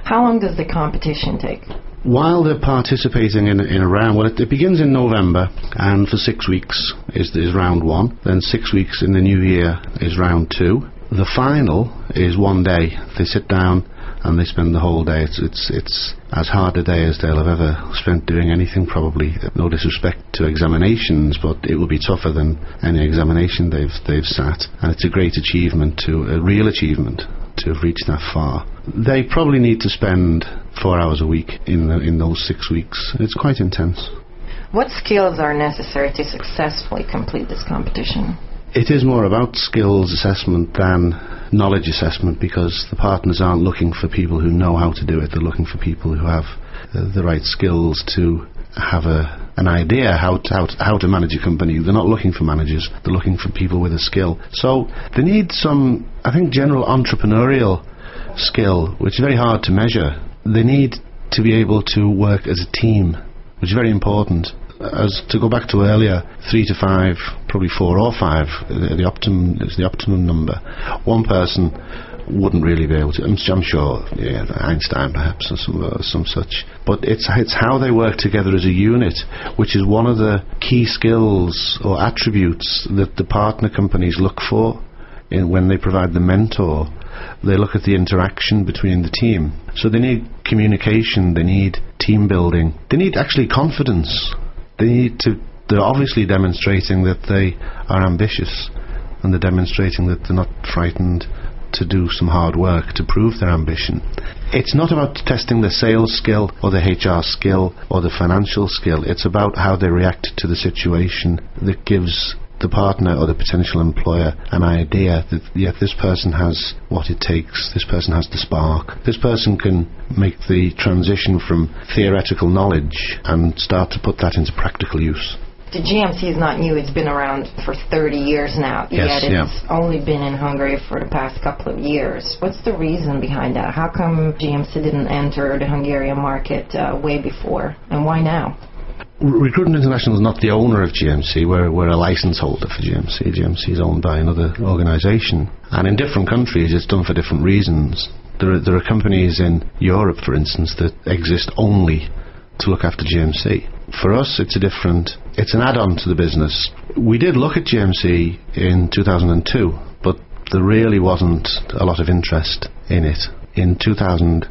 How long does the competition take? While they're participating in a round, well, it begins in November, and for 6 weeks is round 1. Then 6 weeks in the new year is round 2. The final is 1 day. They sit down and they spend the whole day. It's as hard a day as they'll have ever spent doing anything, probably. No disrespect to examinations, but it will be tougher than any examination they've sat. And it's a great achievement, a real achievement, to have reached that far. They probably need to spend 4 hours a week in those 6 weeks. It's quite intense. What skills are necessary to successfully complete this competition? It is more about skills assessment than knowledge assessment, because the partners aren't looking for people who know how to do it. They're looking for people who have the right skills to have an idea how to manage a company. They're not looking for managers. They're looking for people with a skill. So they need some, I think, general entrepreneurial skill, which is very hard to measure. They need to be able to work as a team, which is very important. As to go back to earlier, 3 to 5, probably 4 or 5, the optimum number. One person wouldn't really be able to. I'm sure, Einstein perhaps, or some such. But it's how they work together as a unit, which is one of the key skills or attributes that the partner companies look for when they provide the mentor. They look at the interaction between the team. So they need communication, they need team building, they need actually confidence. They're obviously demonstrating that they are ambitious, and they're demonstrating that they're not frightened to do some hard work to prove their ambition. It's not about testing the sales skill or the HR skill or the financial skill. It's about how they react to the situation that gives the partner or the potential employer an idea that, this person has what it takes, this person has the spark, this person can make the transition from theoretical knowledge and start to put that into practical use. The GMC is not new. It's been around for 30 years now, yet it's only been in Hungary for the past couple of years. What's the reason behind that? How come GMC didn't enter the Hungarian market way before, and why now? Recruitment International is not the owner of GMC. We're a license holder for GMC. GMC is owned by another organisation, and in different countries it's done for different reasons. There are companies in Europe, for instance, that exist only to look after GMC. For us, it's an add-on to the business. We did look at GMC in 2002, but there really wasn't a lot of interest in it. In 2008,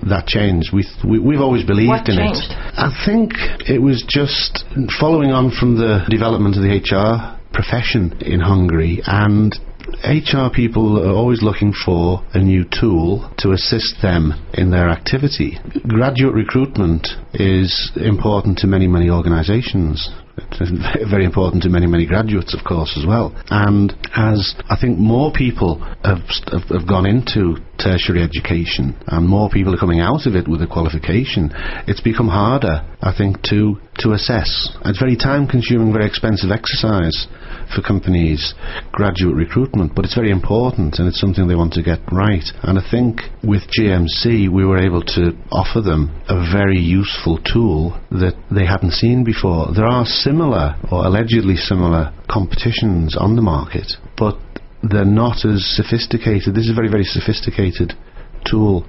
that changed. We've always believed in it. I think it was just following on from the development of the HR profession in Hungary, and HR people are always looking for a new tool to assist them in their activity. Graduate recruitment is important to many, many organisations. It's very important to many, many graduates, of course, as well. And as I think more people have gone into tertiary education and more people are coming out of it with a qualification, it's become harder, I think, to assess. It's very time-consuming, very expensive exercise for companies, graduate recruitment, but it's very important and it's something they want to get right. And I think with GMC we were able to offer them a very useful tool that they hadn't seen before. There are similar or allegedly similar competitions on the market, but they're not as sophisticated. This is a very, very sophisticated tool.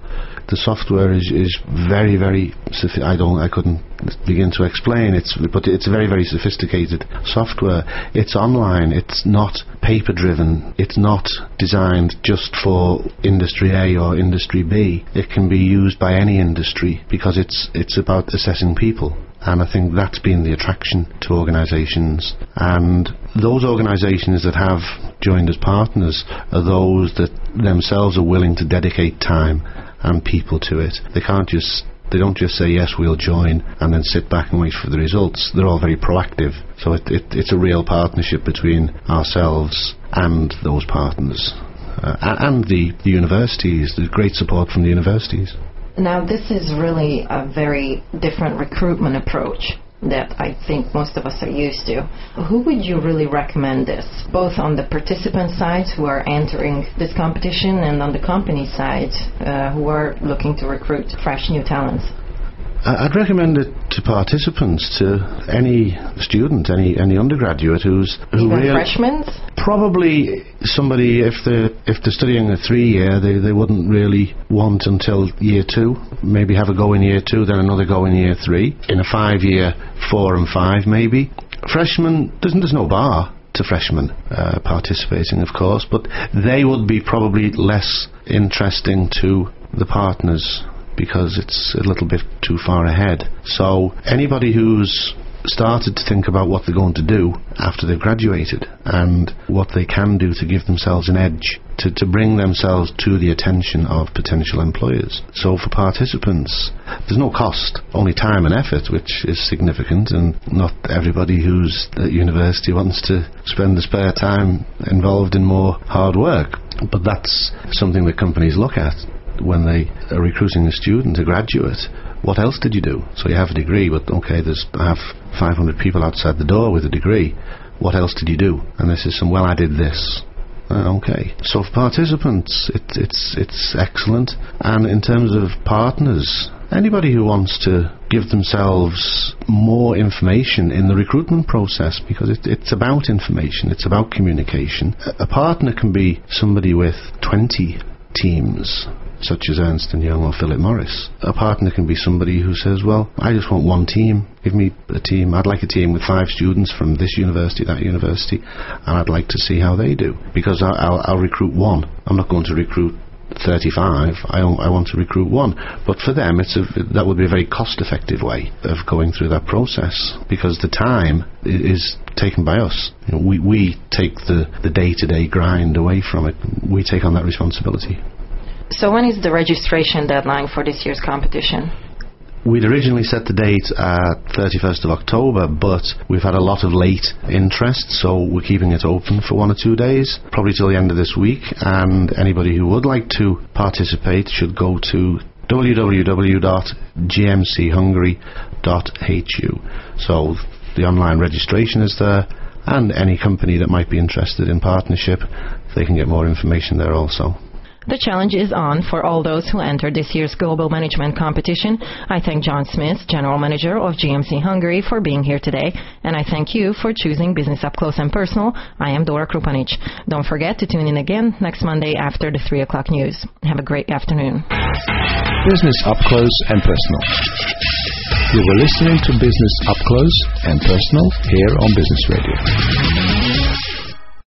The software is very, very I couldn't begin to explain but it's a very, very sophisticated software. It's online, it's not paper driven, it's not designed just for industry A or industry B. It can be used by any industry because it's about assessing people. And I think that's been the attraction to organisations. And those organisations that have joined as partners are those that themselves are willing to dedicate time and people to it. They don't just say, yes, we'll join, and then sit back and wait for the results. They're all very proactive. So it's a real partnership between ourselves and those partners. And the universities. There's great support from the universities. Now, this is really a very different recruitment approach that I think most of us are used to. Who would you really recommend this, both on the participant side who are entering this competition and on the company side who are looking to recruit fresh new talents? I'd recommend it to participants, to any student, any undergraduate who even really... freshmen? Probably somebody, if they're studying a 3-year, they wouldn't really want until year 2. Maybe have a go in year 2, then another go in year 3. In a 5-year, 4 and 5 maybe. Freshmen, there's no bar to freshmen participating, of course, but they would be probably less interesting to the partners because it's a little bit too far ahead. So anybody who's started to think about what they're going to do after they've graduated and what they can do to give themselves an edge, to bring themselves to the attention of potential employers. So for participants, there's no cost, only time and effort, which is significant, and not everybody who's at university wants to spend the spare time involved in more hard work. But that's something that companies look at when they are recruiting a student, a graduate. What else did you do? So you have a degree, but okay, I have 500 people outside the door with a degree. What else did you do? And this is I did this. Okay. So for participants, it's excellent. And in terms of partners, anybody who wants to give themselves more information in the recruitment process, because it's about information, it's about communication. A partner can be somebody with 20 teams, such as Ernst & Young or Philip Morris. A partner can be somebody who says, well, I just want one team. Give me a team. I'd like a team with 5 students from this university, that university, and I'd like to see how they do. Because I'll recruit 1. I'm not going to recruit 35. I want to recruit 1. But for them, that would be a very cost-effective way of going through that process, because the time is taken by us. We take the day-to-day grind away from it. We take on that responsibility. So when is the registration deadline for this year's competition? We'd originally set the date at 31st of October, but we've had a lot of late interest, so we're keeping it open for 1 or 2 days, probably till the end of this week, and anybody who would like to participate should go to www.gmchungary.hu. So the online registration is there, and any company that might be interested in partnership, they can get more information there also. The challenge is on for all those who entered this year's Global Management Competition. I thank John Smith, General Manager of GMC Hungary, for being here today, and I thank you for choosing Business Up Close and Personal. I am Dora Krupanic. Don't forget to tune in again next Monday after the 3 o'clock news. Have a great afternoon. Business Up Close and Personal. You were listening to Business Up Close and Personal here on Business Radio.